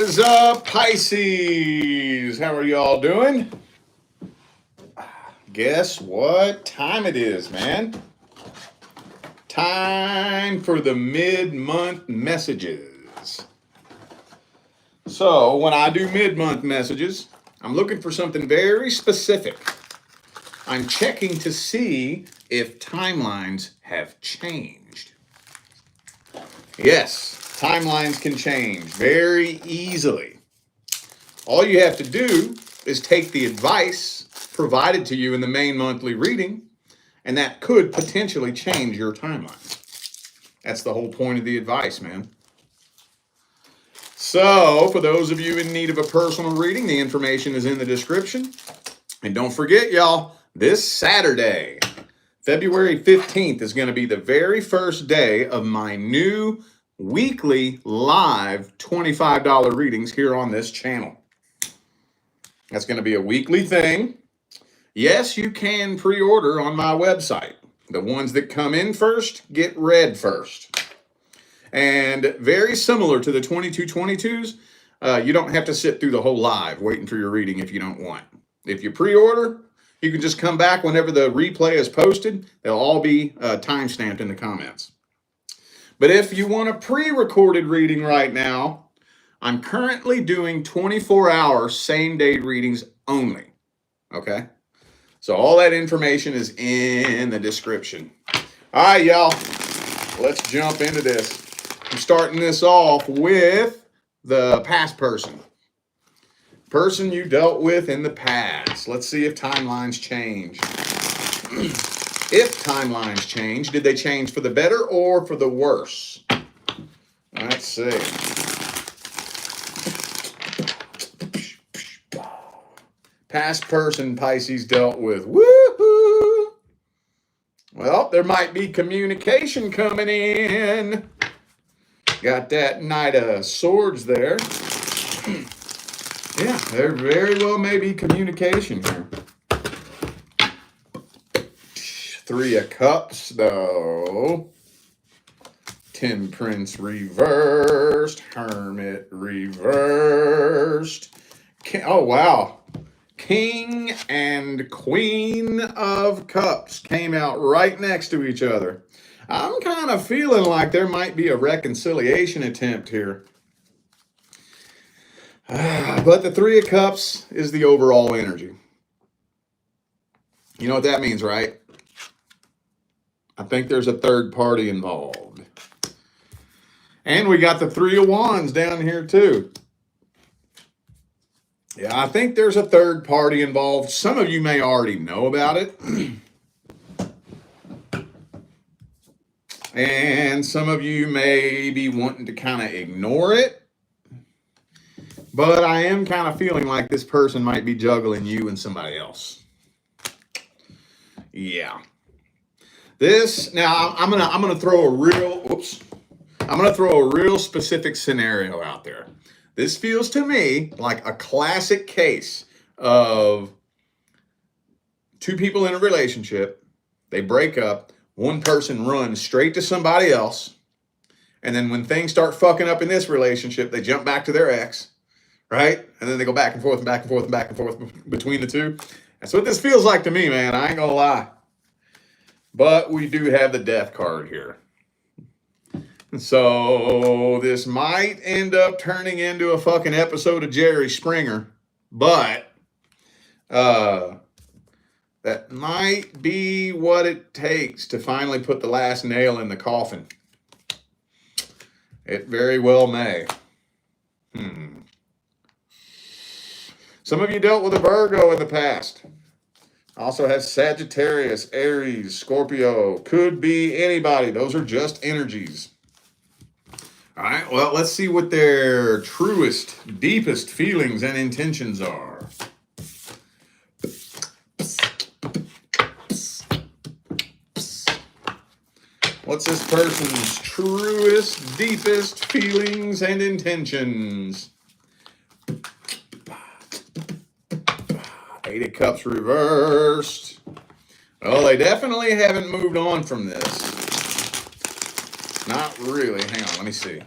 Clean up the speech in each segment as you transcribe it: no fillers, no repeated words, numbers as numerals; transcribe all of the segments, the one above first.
What is up, Pisces? How are y'all doing? Guess what time it is, man? Time for the mid-month messages. So, when I do mid-month messages, I'm looking for something very specific. I'm checking to see if timelines have changed. Yes, timelines can change very easily. All you have to do is take the advice provided to you in the main monthly reading, and that could potentially change your timeline. That's the whole point of the advice, man. So, for those of you in need of a personal reading, the information is in the description. And don't forget, y'all, this Saturday, February 15th, is going to be the very first day of my new weekly live $25 readings here on this channel. That's going to be a weekly thing. Yes, you can pre-order on my website. The ones that come in first get read first. And very similar to the 2222s, you don't have to sit through the whole live waiting for your reading if you don't want. If you pre-order, you can just come back whenever the replay is posted. They'll all be time-stamped in the comments. But if you want a pre-recorded reading right now, I'm currently doing 24-hour same-day readings only. Okay? So all that information is in the description. All right, y'all. Let's jump into this. I'm starting this off with the past person. Person you dealt with in the past. Let's see if timelines change. If timelines change, did they change for the better or for the worse? Let's see. Past person Pisces dealt with. Woohoo! Well, there might be communication coming in. Got that Knight of Swords there. Yeah, there very well may be communication here. Three of Cups, though. Temperance reversed. Hermit reversed. Oh, wow. King and Queen of Cups came out right next to each other. I'm kind of feeling like there might be a reconciliation attempt here. But the Three of Cups is the overall energy. You know what that means, right? I think there's a third party involved. And we got the Three of Wands down here too. Yeah, I think there's a third party involved. Some of you may already know about it. And some of you may be wanting to kind of ignore it. But I am kind of feeling like this person might be juggling you and somebody else. Yeah. This, now I'm gonna throw a real specific scenario out there. This feels to me like a classic case of two people in a relationship. They break up. One person runs straight to somebody else. And then when things start fucking up in this relationship, they jump back to their ex, right? And then they go back and forth and back and forth and back and forth between the two. That's what this feels like to me, man. I ain't gonna lie. But we do have the Death card here. So this might end up turning into a fucking episode of Jerry Springer, but that might be what it takes to finally put the last nail in the coffin. It very well may. Some of you dealt with a Virgo in the past. Also has Sagittarius, Aries, Scorpio. Could be anybody. Those are just energies. All right, well, let's see what their truest, deepest feelings and intentions are. What's this person's truest, deepest feelings and intentions? Eight of Cups reversed. Well, they definitely haven't moved on from this. Not really. Hang on, let me see.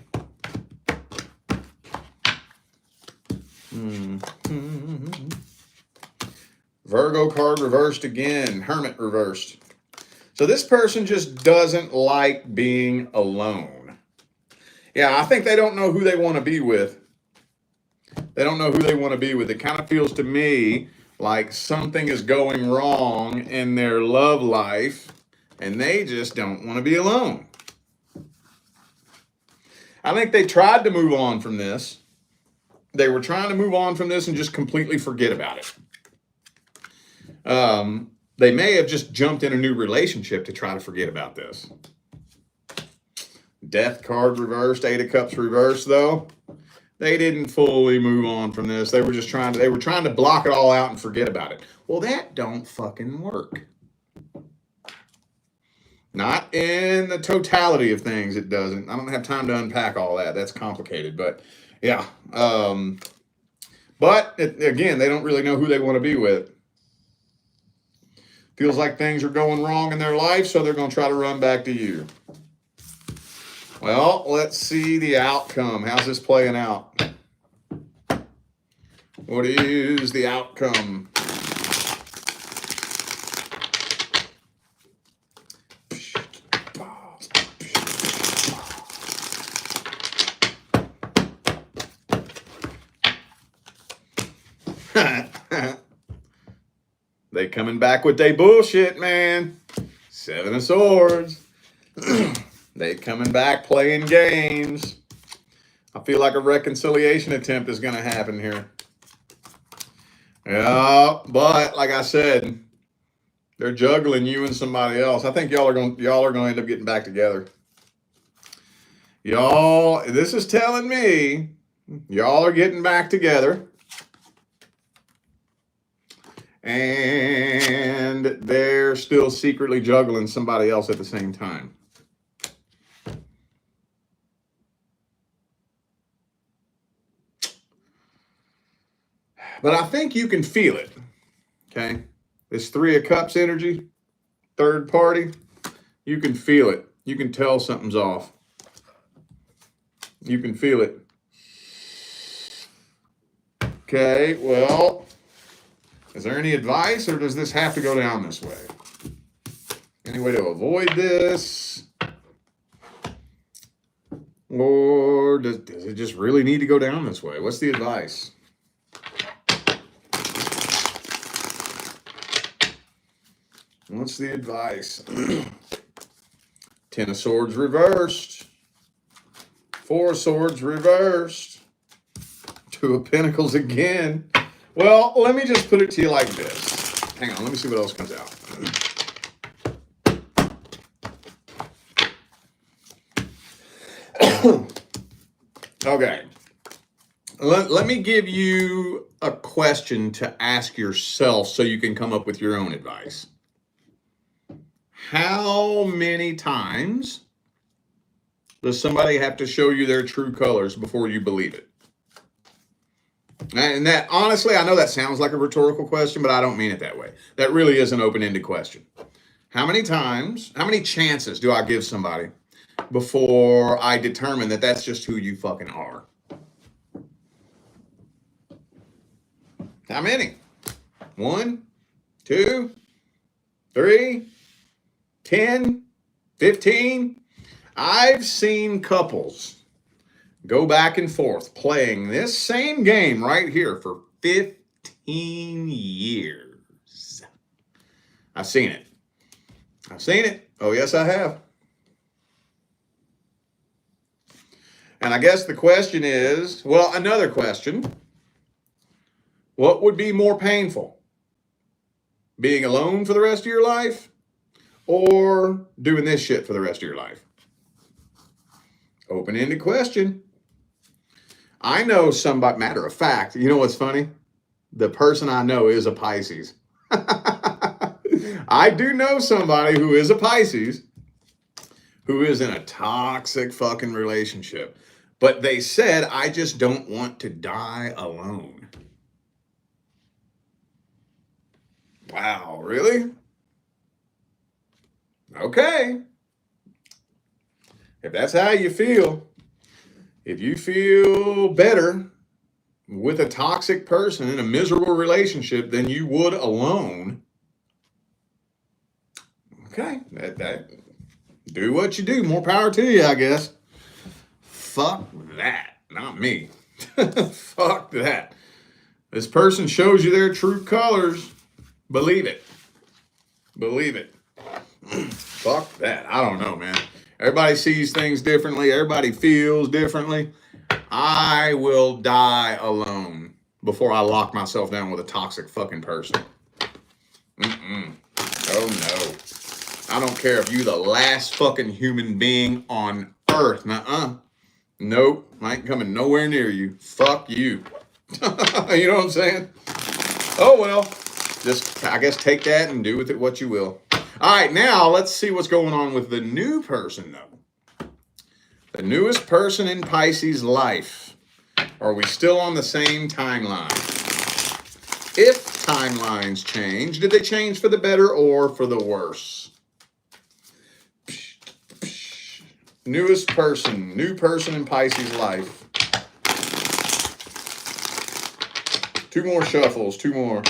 Virgo card reversed again. Hermit reversed. So this person just doesn't like being alone. Yeah, I think they don't know who they want to be with. They don't know who they want to be with. It kind of feels to me like something is going wrong in their love life, and they just don't want to be alone. I think they tried to move on from this. They were trying to move on from this and just completely forget about it. They may have just jumped in a new relationship to try to forget about this. Death card reversed, Eight of Cups reversed, though. They didn't fully move on from this. They were trying to block it all out and forget about it. Well, that don't fucking work. Not in the totality of things, it doesn't. I don't have time to unpack all that. That's complicated, but yeah. Again, they don't really know who they want to be with. Feels like things are going wrong in their life, so they're going to try to run back to you. Well, let's see the outcome. How's this playing out? What is the outcome? They coming back with they bullshit, man. Seven of Swords. They coming back playing games. I feel like a reconciliation attempt is going to happen here. Yeah, but like I said, they're juggling you and somebody else. I think y'all are going to end up getting back together. Y'all, this is telling me y'all are getting back together. And they're still secretly juggling somebody else at the same time. But I think you can feel it, okay? This Three of Cups energy, third party, you can feel it. You can tell something's off. You can feel it. Okay, well, is there any advice, or does this have to go down this way? Any way to avoid this? Or does it just really need to go down this way? What's the advice? What's the advice? Ten of Swords reversed. Four of Swords reversed. Two of Pentacles again. Well, let me just put it to you like this. Hang on, let me see what else comes out. Okay. Let me give you a question to ask yourself so you can come up with your own advice. How many times does somebody have to show you their true colors before you believe it? And that, honestly, I know that sounds like a rhetorical question, but I don't mean it that way. That really is an open-ended question. How many times, how many chances do I give somebody before I determine that that's just who you fucking are? How many? 1, 2, 3, 10, 15? I've seen couples go back and forth playing this same game right here for 15 years. I've seen it. I've seen it. Oh, yes, I have. And I guess the question is, well, another question. What would be more painful? Being alone for the rest of your life or doing this shit for the rest of your life? Open-ended question. I know somebody, matter of fact, you know what's funny? The person I know is a Pisces. I do know somebody who is a Pisces who is in a toxic fucking relationship. But they said, I just don't want to die alone. Wow, really? Okay. If that's how you feel, if you feel better with a toxic person in a miserable relationship than you would alone. Okay, that do what you do. More power to you, I guess. Fuck that. Not me. Fuck that. This person shows you their true colors. Believe it. Believe it. Fuck that. I don't know, man. Everybody sees things differently. Everybody feels differently. I will die alone before I lock myself down with a toxic fucking person. Oh no. I don't care if you the last fucking human being on earth. Nope. I ain't coming nowhere near you. Fuck you. You know what I'm saying? Oh well. Just, I guess, take that and do with it what you will. All right, now let's see what's going on with the new person, though. The newest person in Pisces' life. Are we still on the same timeline? If timelines change, did they change for the better or for the worse? Newest person, new person in Pisces' life. 2 more shuffles, 2 more.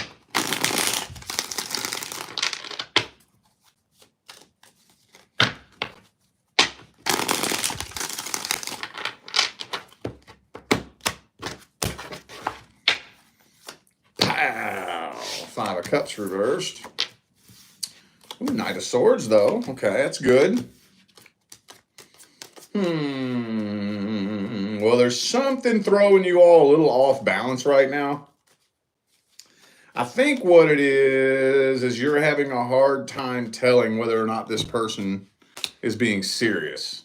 Pow! 5 of Cups reversed. Ooh, Knight of Swords, though. Okay, that's good. Well, there's something throwing you all a little off balance right now. I think what it is you're having a hard time telling whether or not this person is being serious.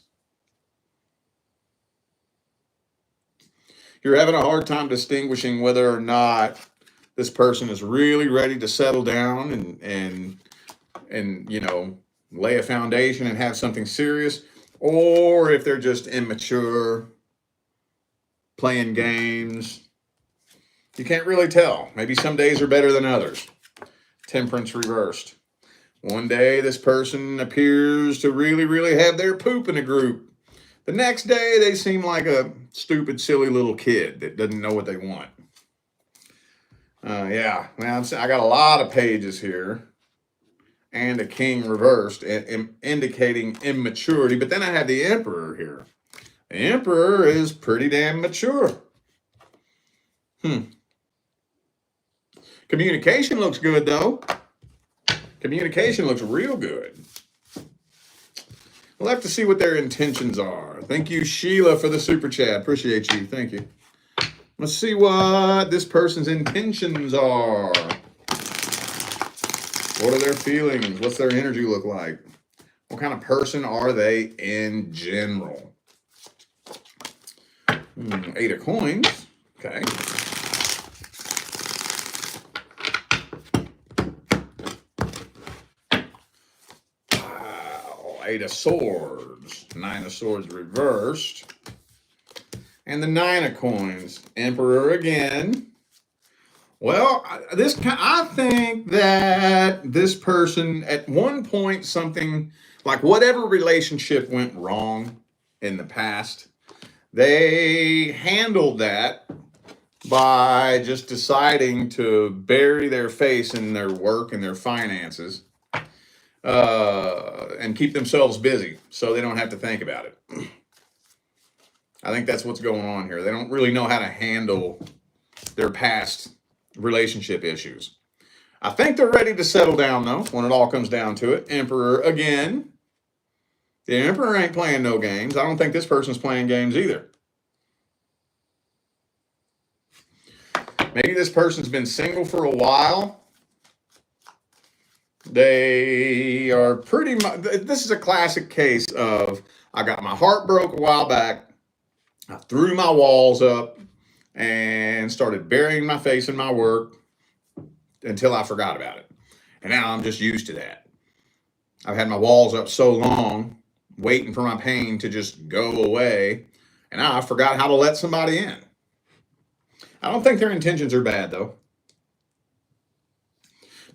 You're having a hard time distinguishing whether or not this person is really ready to settle down and you know, lay a foundation and have something serious, or if they're just immature, playing games. You can't really tell. Maybe some days are better than others. Temperance reversed. One day, this person appears to really, really have their poop in a group. The next day, they seem like a stupid, silly little kid that doesn't know what they want. Yeah, well, I got a lot of pages here. And a king reversed, indicating immaturity. But then I have the emperor here. The emperor is pretty damn mature. Communication looks good, though. Communication looks real good. We'll have to see what their intentions are. Thank you, Sheila, for the super chat. Appreciate you. Thank you. Let's see what this person's intentions are. What are their feelings? What's their energy look like? What kind of person are they in general? 8 of Coins. Okay. Wow. 8 of Swords. 9 of Swords reversed. And the 9 of Coins. Emperor again. Well, I think that this person, at one point, something like whatever relationship went wrong in the past, they handled that by just deciding to bury their face in their work and their finances and keep themselves busy so they don't have to think about it. I think that's what's going on here. They don't really know how to handle their past relationship issues. I think they're ready to settle down, though, when it all comes down to it. Emperor again. The Emperor ain't playing no games. I don't think this person's playing games either. Maybe this person's been single for a while. They are pretty much, this is a classic case of, I got my heart broke a while back. I threw my walls up and started burying my face in my work until I forgot about it. And now I'm just used to that. I've had my walls up so long, waiting for my pain to just go away, and now I forgot how to let somebody in. I don't think their intentions are bad, though.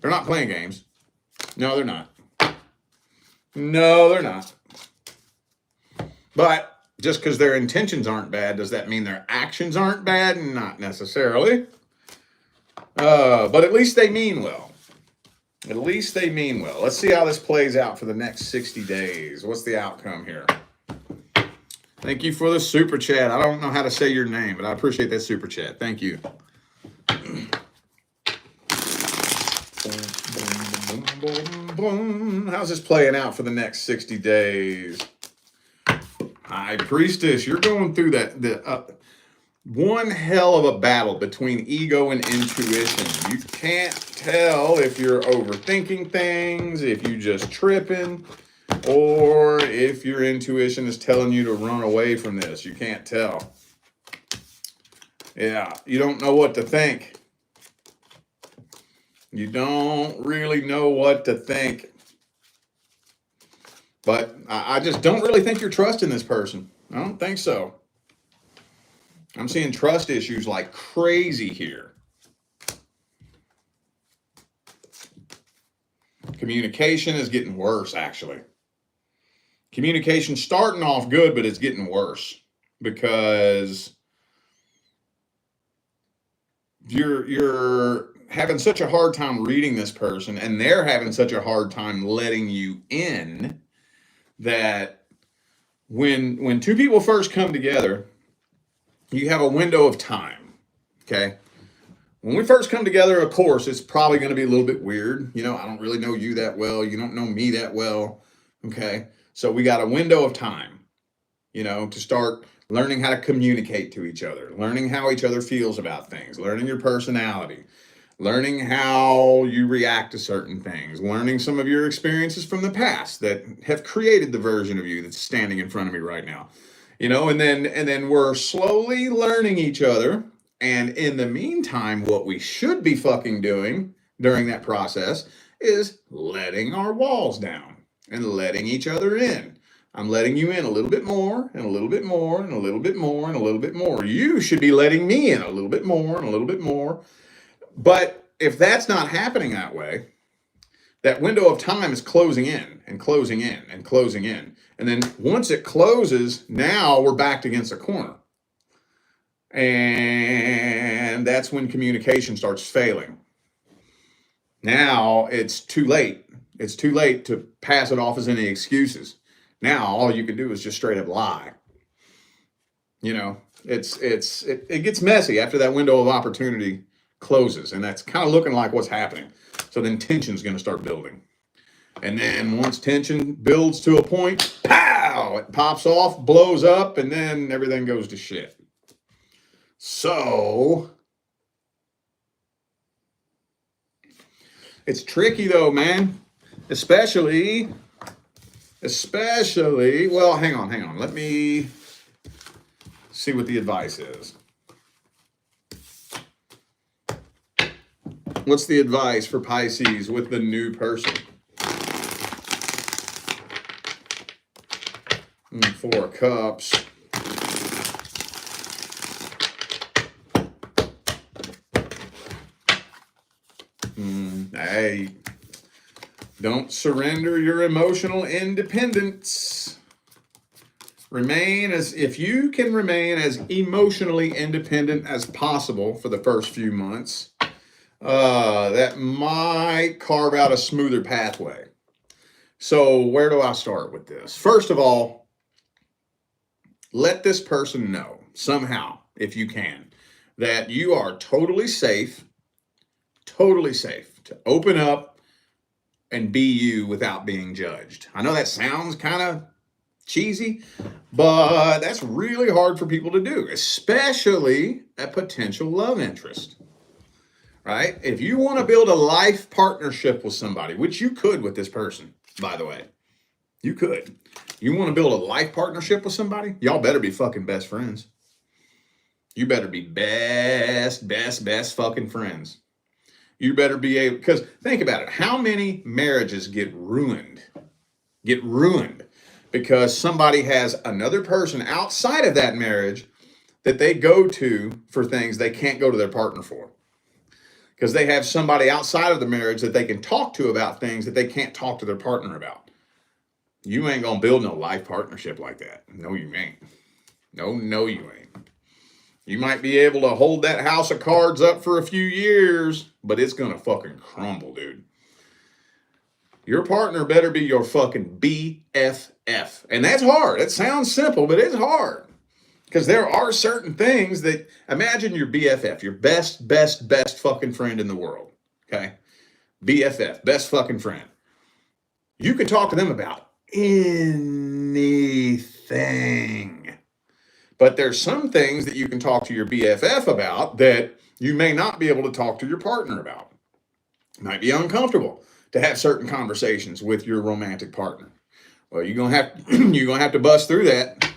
They're not playing games. No, they're not. No, they're not. But Just because their intentions aren't bad, does that mean their actions aren't bad? Not necessarily. But at least they mean well. At least they mean well. Let's see how this plays out for the next 60 days. What's the outcome here? Thank you for the super chat. I don't know how to say your name, but I appreciate that super chat. Thank you. How's this playing out for the next 60 days? High Priestess, you're going through that one hell of a battle between ego and intuition. You can't tell if you're overthinking things, if you just tripping, or if your intuition is telling you to run away from this. You can't tell. Yeah, you don't know what to think. You don't really know what to think. But I just don't really think you're trusting this person. I don't think so. I'm seeing trust issues like crazy here. Communication is getting worse, actually. Communication starting off good, but it's getting worse because you're having such a hard time reading this person, and they're having such a hard time letting you in, that when two people first come together, you have a window of time, okay? When we first come together, of course, it's probably going to be a little bit weird. You know, I don't really know you that well. You don't know me that well, okay? So we got a window of time, you know, to start learning how to communicate to each other, learning how each other feels about things, learning your personality, learning how you react to certain things, learning some of your experiences from the past that have created the version of you that's standing in front of me right now. You know, and then we're slowly learning each other. And in the meantime, what we should be fucking doing during that process is letting our walls down and letting each other in. I'm letting you in a little bit more and a little bit more and a little bit more and a little bit more. You should be letting me in a little bit more and a little bit more. But if that's not happening that way, that window of time is closing in and closing in and closing in. And then once it closes, now we're backed against a corner. And that's when communication starts failing. Now it's too late. It's too late to pass it off as any excuses. Now all you can do is just straight up lie. You know, it gets messy after that window of opportunity closes, and that's kind of looking like what's happening. So then tension's going to start building. And then once tension builds to a point, pow, it pops off, blows up, and then everything goes to shit. So it's tricky though, man. Especially, well, hang on. Let me see what the advice is. What's the advice for Pisces with the new person? Four of Cups. Hey, don't surrender your emotional independence. If you can remain as emotionally independent as possible for the first few months, that might carve out a smoother pathway. So where do I start with this? First of all, let this person know somehow, if you can, that you are totally safe to open up and be you without being judged. I know that sounds kind of cheesy, but that's really hard for people to do, especially a potential love interest, right? If you want to build a life partnership with somebody, which you could with this person, by the way, you could. You want to build a life partnership with somebody? Y'all better be fucking best friends. You better be best fucking friends. You better be able, because think about it. How many marriages get ruined because somebody has another person outside of that marriage that they go to for things they can't go to their partner for. Because they have somebody outside of the marriage that they can talk to about things that they can't talk to their partner about. You ain't going to build no life partnership like that. No, you ain't. No, you ain't. You might be able to hold that house of cards up for a few years, but it's going to fucking crumble, dude. Your partner better be your fucking BFF. And that's hard. It sounds simple, but it's hard. Because there are certain things that, imagine your BFF, your best fucking friend in the world. Okay? BFF, best fucking friend. You can talk to them about anything. But there's some things that you can talk to your BFF about that you may not be able to talk to your partner about. It might be uncomfortable to have certain conversations with your romantic partner. Well, you're gonna have to bust through that.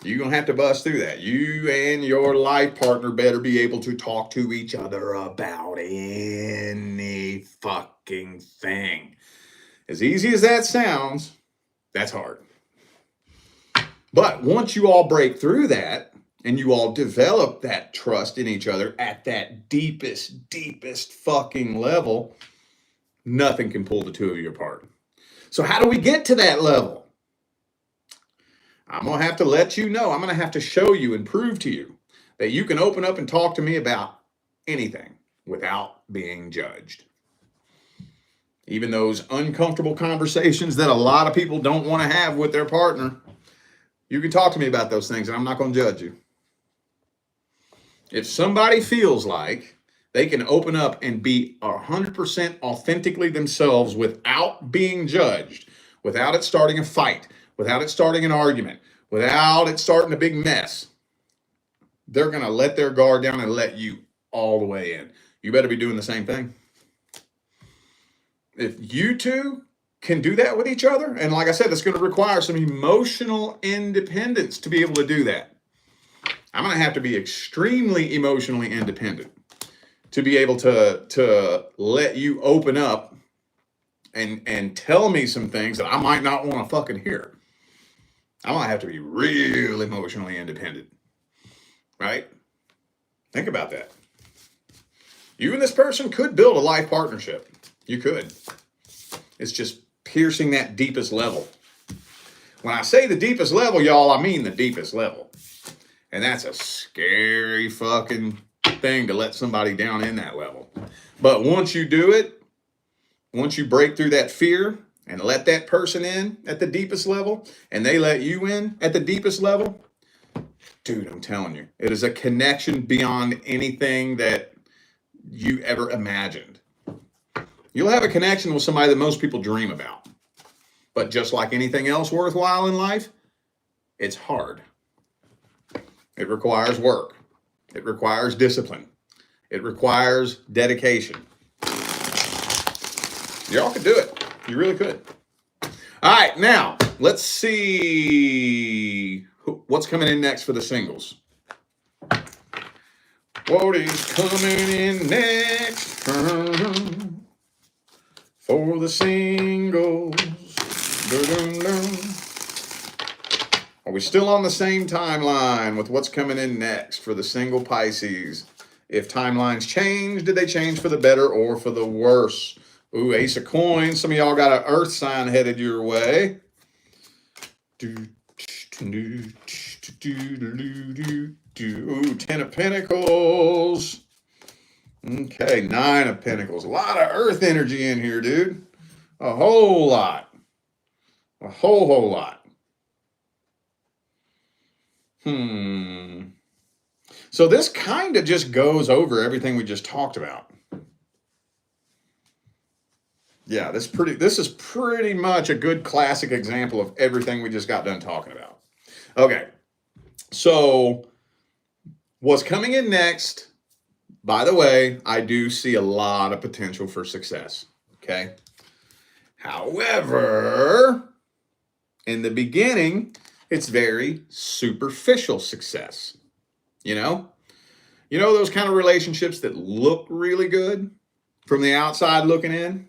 You're gonna have to bust through that. You and your life partner better be able to talk to each other about any fucking thing. As easy as that sounds, that's hard. But once you all break through that and you all develop that trust in each other at that deepest fucking level, nothing can pull the two of you apart. So how do we get to that level? I'm going to have to let you know. I'm going to have to show you and prove to you that you can open up and talk to me about anything without being judged. Even those uncomfortable conversations that a lot of people don't want to have with their partner, you can talk to me about those things and I'm not going to judge you. If somebody feels like they can open up and be 100% authentically themselves without being judged, without it starting a fight, without it starting an argument, without it starting a big mess, they're going to let their guard down and let you all the way in. You better be doing the same thing. If you two can do that with each other, and like I said, it's going to require some emotional independence to be able to do that. I'm going to have to be extremely emotionally independent to be able to let you open up and tell me some things that I might not want to fucking hear. I'm going to have to be real emotionally independent. Right? Think about that. You and this person could build a life partnership. You could. It's just piercing that deepest level. When I say the deepest level, y'all, I mean the deepest level. And that's a scary fucking thing to let somebody down in that level. But once you do it, once you break through that fear and let that person in at the deepest level, and they let you in at the deepest level, dude, I'm telling you, it is a connection beyond anything that you ever imagined. You'll have a connection with somebody that most people dream about. But just like anything else worthwhile in life, it's hard. It requires work. It requires discipline. It requires dedication. Y'all could do it. You really could. All right, now, let's see what's coming in next for the singles. What is coming in next for the singles? Are we still on the same timeline with what's coming in next for the single Pisces? If timelines change, did they change for the better or for the worse? Ooh, Ace of Coins. Some of y'all got an Earth sign headed your way. Ooh, Ten of Pentacles. Okay, Nine of Pentacles. A lot of Earth energy in here, dude. A whole lot. A whole lot. So this kind of just goes over everything we just talked about. Yeah, this is pretty much a good classic example of everything we just got done talking about. Okay, so what's coming in next, by the way, I do see a lot of potential for success, okay? However, in the beginning, it's very superficial success, you know? You know those kind of relationships that look really good from the outside looking in?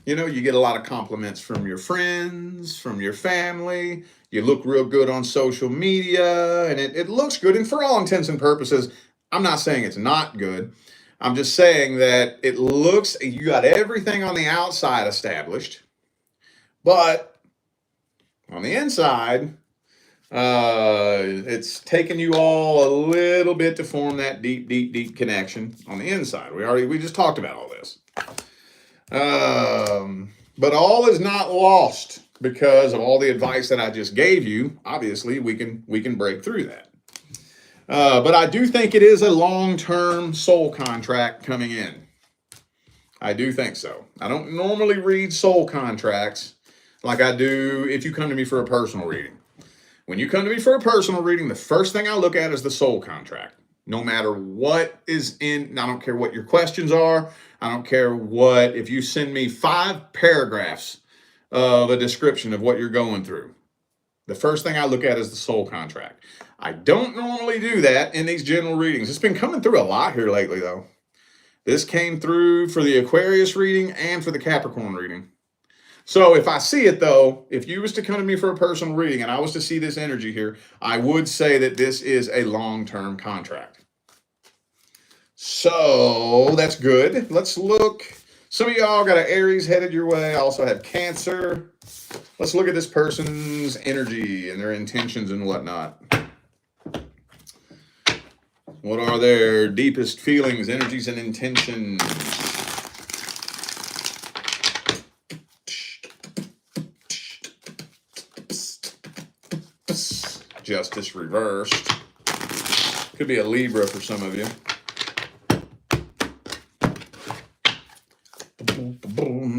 You know, you get a lot of compliments from your friends, from your family. You look real good on social media, and it looks good. And for all intents and purposes, I'm not saying it's not good. I'm just saying that it looks, you got everything on the outside established, but on the inside, It's taken you all a little bit to form that deep connection on the inside. We just talked about all this. But all is not lost because of all the advice that I just gave you. Obviously, we can break through that. But I do think it is a long-term soul contract coming in. I do think so. I don't normally read soul contracts like I do if you come to me for a personal reading. When you come to me for a personal reading, the first thing I look at is the soul contract. No matter what is in, I don't care what your questions are. I don't care what, if you send me 5 paragraphs of a description of what you're going through, the first thing I look at is the soul contract. I don't normally do that in these general readings. It's been coming through a lot here lately, though. This came through for the Aquarius reading and for the Capricorn reading. So if I see it, though, if you was to come to me for a personal reading and I was to see this energy here, I would say that this is a long-term contract. So that's good. Let's look. Some of y'all got an Aries headed your way. I also have Cancer. Let's look at this person's energy and their intentions and whatnot. What are their deepest feelings, energies, and intentions? Justice reversed. Could be a Libra for some of you.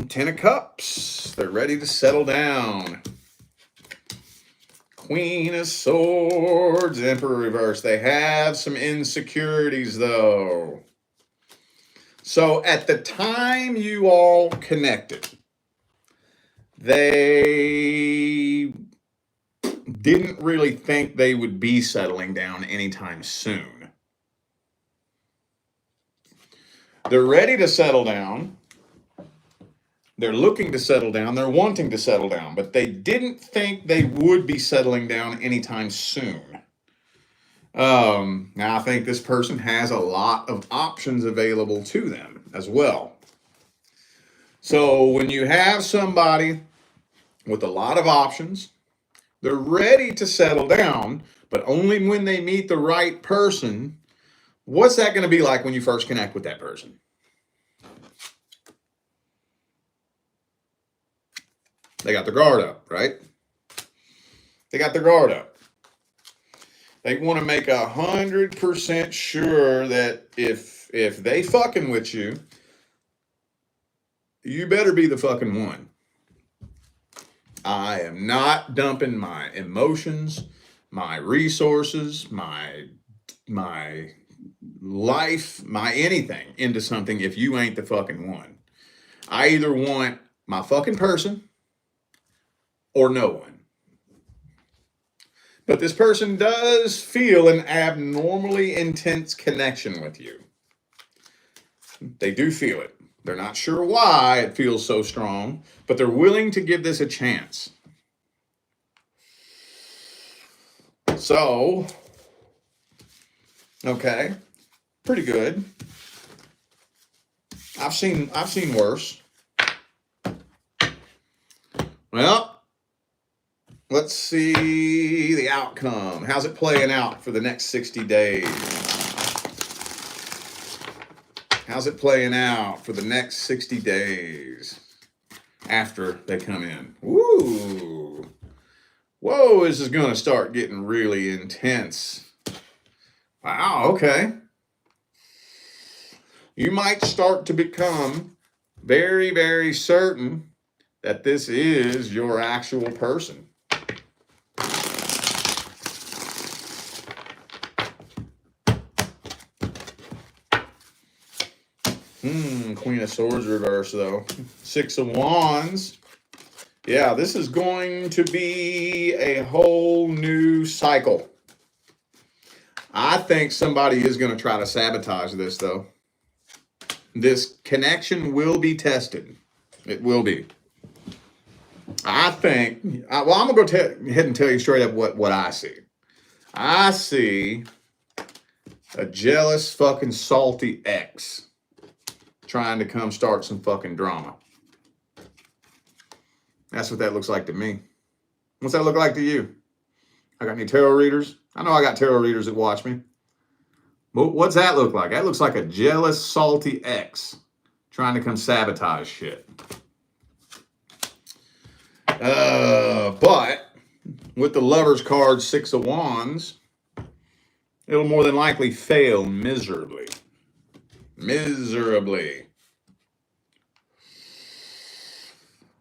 Ten of Cups. They're ready to settle down. Queen of Swords, Emperor reverse. They have some insecurities, though. So at the time you all connected, they didn't really think they would be settling down anytime soon. They're ready to settle down. They're looking to settle down. They're wanting to settle down, but they didn't think they would be settling down anytime soon. Now, I think this person has a lot of options available to them as well. So when you have somebody with a lot of options, they're ready to settle down, but only when they meet the right person. What's that going to be like when you first connect with that person? They got their guard up, right? They got their guard up. They want to make 100% sure that if they fucking with you, you better be the fucking one. I am not dumping my emotions, my resources, my life, my anything into something if you ain't the fucking one. I either want my fucking person or no one. But this person does feel an abnormally intense connection with you. They do feel it. They're not sure why it feels so strong, but they're willing to give this a chance. So, okay, pretty good. I've seen worse. Well, let's see the outcome. How's it playing out for the next 60 days? How's it playing out for the next 60 days after they come in? Woo! Whoa, this is going to start getting really intense. Wow, okay. You might start to become very, very certain that this is your actual person. Queen of Swords reverse, though. 6 of Wands. Yeah, this is going to be a whole new cycle. I think somebody is going to try to sabotage this, though. This connection will be tested. It will be. I think, well, I'm going to go ahead and tell you straight up what I see. I see a jealous, fucking salty ex trying to come start some fucking drama. That's what that looks like to me. What's that look like to you? I got any tarot readers? I know I got tarot readers that watch me. But what's that look like? That looks like a jealous, salty ex trying to come sabotage shit. But with the Lover's card, Six of Wands, it'll more than likely fail miserably. Miserably.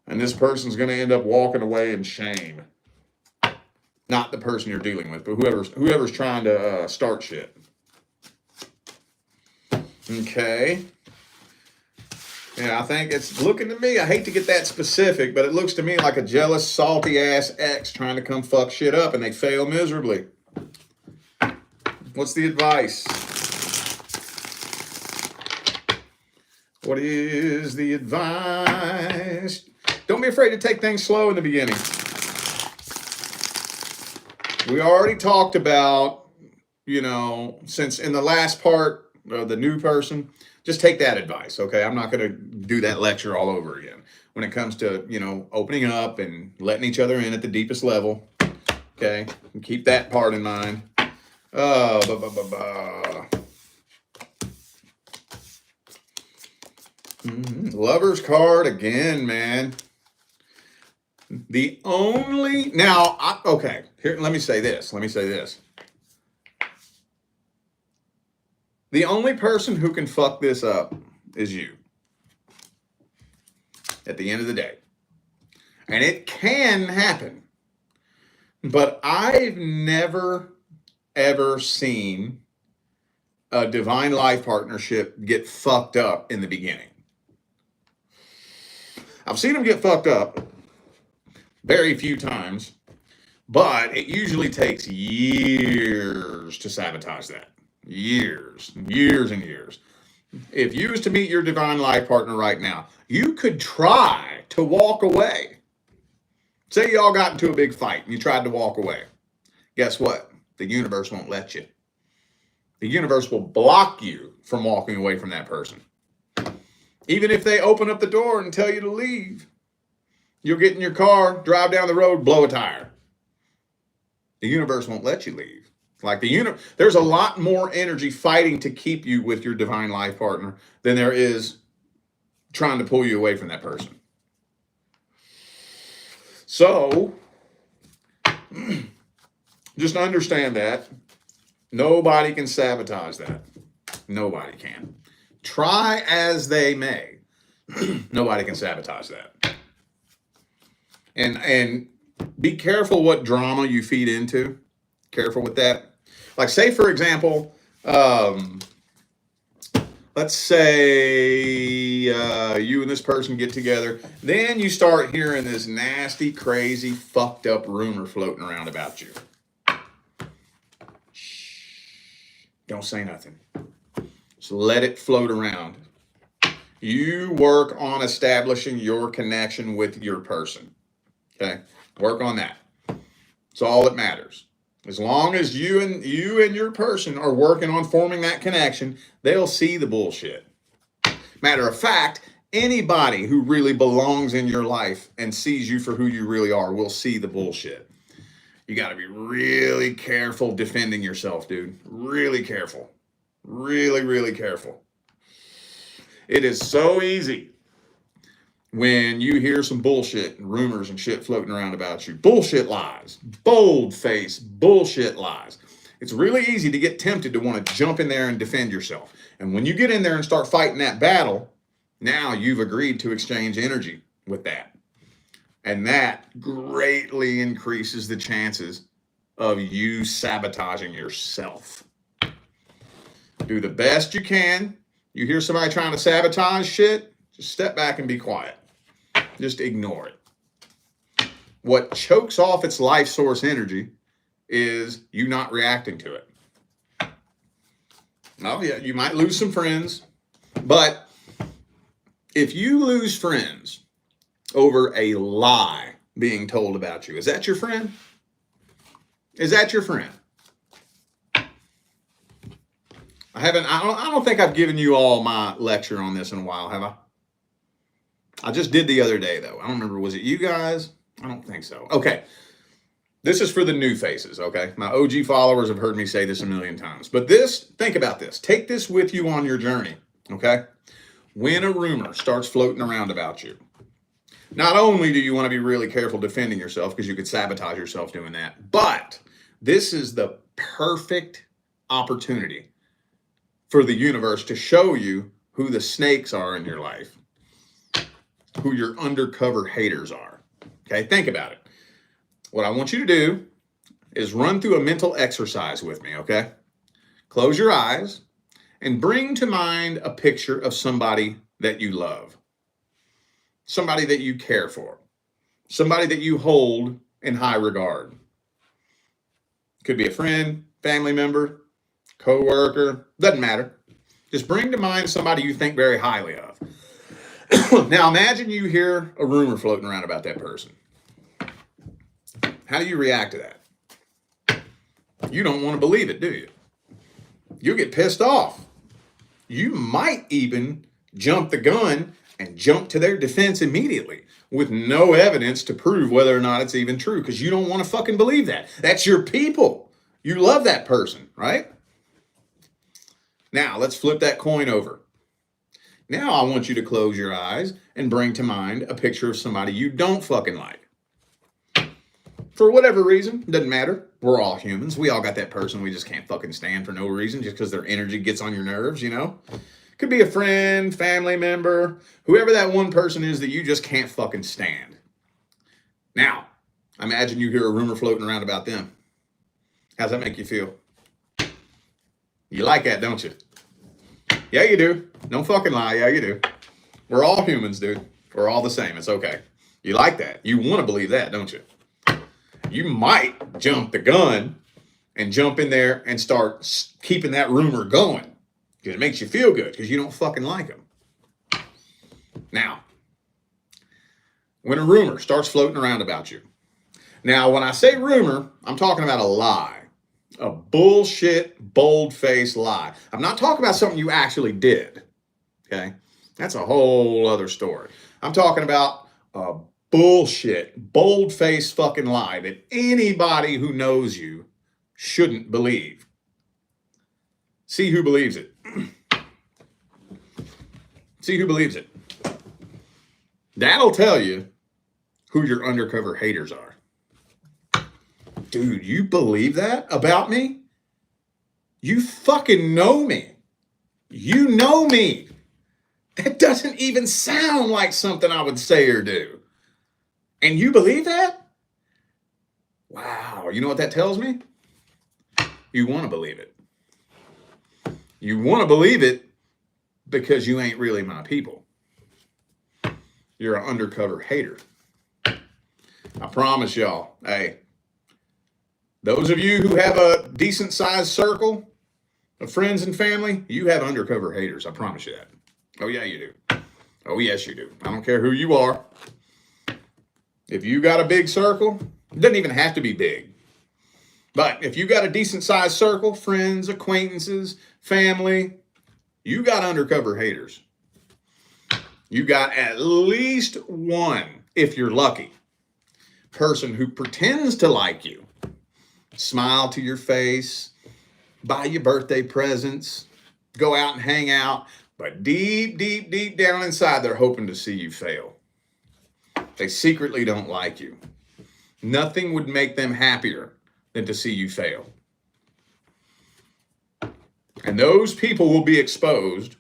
And this person's going to end up walking away in shame. Not the person you're dealing with, but whoever's trying to start shit. Okay. Yeah, I think it's looking to me, I hate to get that specific, but it looks to me like a jealous, salty-ass ex trying to come fuck shit up, and they fail miserably. What's the advice? What is the advice? Don't be afraid to take things slow in the beginning. We already talked about, since in the last part, the new person, just take that advice, okay? I'm not going to do that lecture all over again. When it comes to, opening up and letting each other in at the deepest level, okay? And keep that part in mind. Lover's card again, man. Okay, here, let me say this. The only person who can fuck this up is you. At the end of the day. And it can happen. But I've never, ever seen a divine life partnership get fucked up in the beginning. I've seen them get fucked up very few times, but it usually takes years to sabotage that. Years and years. If you was to meet your divine life partner right now, you could try to walk away. Say y'all got into a big fight and you tried to walk away. Guess what? The universe won't let you. The universe will block you from walking away from that person. Even if they open up the door and tell you to leave, you'll get in your car, drive down the road, blow a tire. The universe won't let you leave. Like there's a lot more energy fighting to keep you with your divine life partner than there is trying to pull you away from that person. So, just understand that nobody can sabotage that. Nobody can. Try as they may, nobody can sabotage that. And be careful what drama you feed into. Careful with that. Like, say, for example, let's say you and this person get together. Then you start hearing this nasty, crazy, fucked up rumor floating around about you. Shh. Don't say nothing. Just let it float around. You work on establishing your connection with your person. Okay? Work on that. It's all that matters. As long as you and your person are working on forming that connection, they'll see the bullshit. Matter of fact, anybody who really belongs in your life and sees you for who you really are will see the bullshit. You got to be really careful defending yourself, dude. Really careful. Really, really careful. It is so easy when you hear some bullshit and rumors and shit floating around about you. Bullshit lies. Bold-faced bullshit lies. It's really easy to get tempted to want to jump in there and defend yourself. And when you get in there and start fighting that battle, now you've agreed to exchange energy with that. And that greatly increases the chances of you sabotaging yourself. Do the best you can. You hear somebody trying to sabotage shit, just step back and be quiet. Just ignore it. What chokes off its life source energy is you not reacting to it. Oh yeah, you might lose some friends, but if you lose friends over a lie being told about you, is that your friend? Is that your friend? I don't think I've given you all my lecture on this in a while, have I? I just did the other day, though. I don't remember. Was it you guys? I don't think so. Okay. This is for the new faces, okay? My OG followers have heard me say this a million times. But this, think about this. Take this with you on your journey, okay? When a rumor starts floating around about you, not only do you want to be really careful defending yourself because you could sabotage yourself doing that, but this is the perfect opportunity for the universe to show you who the snakes are in your life, who your undercover haters are. Okay, think about it. What I want you to do is run through a mental exercise with me, okay? Close your eyes and bring to mind a picture of somebody that you love, somebody that you care for, somebody that you hold in high regard. Could be a friend, family member, co-worker, doesn't matter. Just bring to mind somebody you think very highly of. Now imagine you hear a rumor floating around about that person. How do you react to that? You don't want to believe it, do you? You'll get pissed off. You might even jump the gun and jump to their defense immediately with no evidence to prove whether or not it's even true, because you don't want to fucking believe that. That's your people. You love that person, right? Now, let's flip that coin over. Now I want you to close your eyes and bring to mind a picture of somebody you don't fucking like. For whatever reason, doesn't matter. We're all humans. We all got that person we just can't fucking stand for no reason, just because their energy gets on your nerves, you know? Could be a friend, family member, whoever that one person is that you just can't fucking stand. Now, imagine you hear a rumor floating around about them. How's that make you feel? You like that, don't you? Yeah, you do. Don't fucking lie. Yeah, you do. We're all humans, dude. We're all the same. It's okay. You like that. You want to believe that, don't you? You might jump the gun and jump in there and start keeping that rumor going because it makes you feel good because you don't fucking like them. Now, when a rumor starts floating around about you. Now, when I say rumor, I'm talking about a lie, a bullshit, bold-faced lie. I'm not talking about something you actually did, okay? That's a whole other story. I'm talking about a bullshit, bold-faced fucking lie that anybody who knows you shouldn't believe. See who believes it. See who believes it. That'll tell you who your undercover haters are. Dude, you believe that about me? You fucking know me. You know me. That doesn't even sound like something I would say or do. And you believe that? Wow. You know what that tells me? You want to believe it. You want to believe it because you ain't really my people. You're an undercover hater. I promise y'all, hey, those of you who have a decent sized circle of friends and family, you have undercover haters. I promise you that. Oh, yeah, you do. Oh, yes, you do. I don't care who you are. If you got a big circle, it doesn't even have to be big. But if you got a decent sized circle, friends, acquaintances, family, you got undercover haters. You got at least one, if you're lucky, person who pretends to like you, smile to your face, buy you birthday presents, go out and hang out, but deep, deep, deep down inside, they're hoping to see you fail. They secretly don't like you. Nothing would make them happier than to see you fail. And those people will be exposed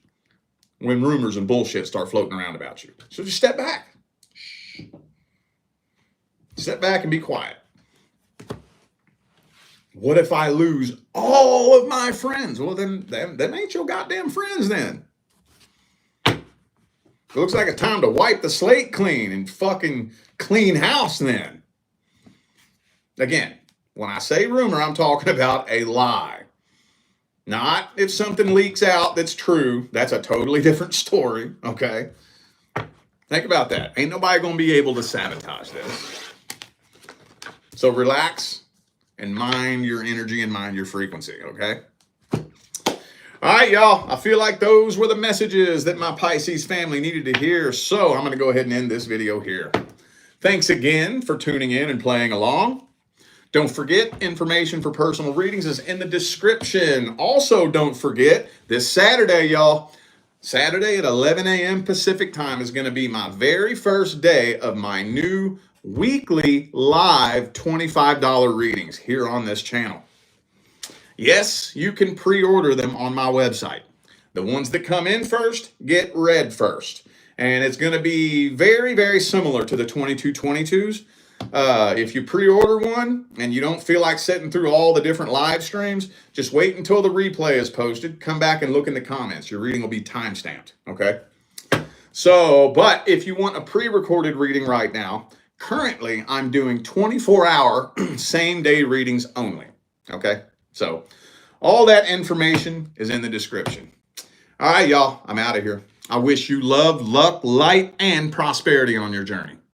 when rumors and bullshit start floating around about you. So just step back. Step back and be quiet. What if I lose all of my friends? Well, then ain't your goddamn friends then. It looks like it's time to wipe the slate clean and fucking clean house then. Again, when I say rumor, I'm talking about a lie. Not if something leaks out that's true. That's a totally different story, okay? Think about that. Ain't nobody going to be able to sabotage this. So relax and mind your energy and mind your frequency, okay? All right, y'all. I feel like those were the messages that my Pisces family needed to hear. So I'm going to go ahead and end this video here. Thanks again for tuning in and playing along. Don't forget, information for personal readings is in the description. Also, don't forget, this Saturday, y'all, Saturday at 11 a.m. Pacific time is going to be my very first day of my new weekly live $25 readings here on this channel. Yes, you can pre-order them on my website. The ones that come in first get read first. And it's going to be very, very similar to the 2222s. If you pre-order one and you don't feel like sitting through all the different live streams, just wait until the replay is posted. Come back and look in the comments. Your reading will be time-stamped, okay? So, but if you want a pre-recorded reading right now, currently I'm doing 24-hour same-day readings only, okay? So, all that information is in the description. All right, y'all, I'm out of here. I wish you love, luck, light, and prosperity on your journey.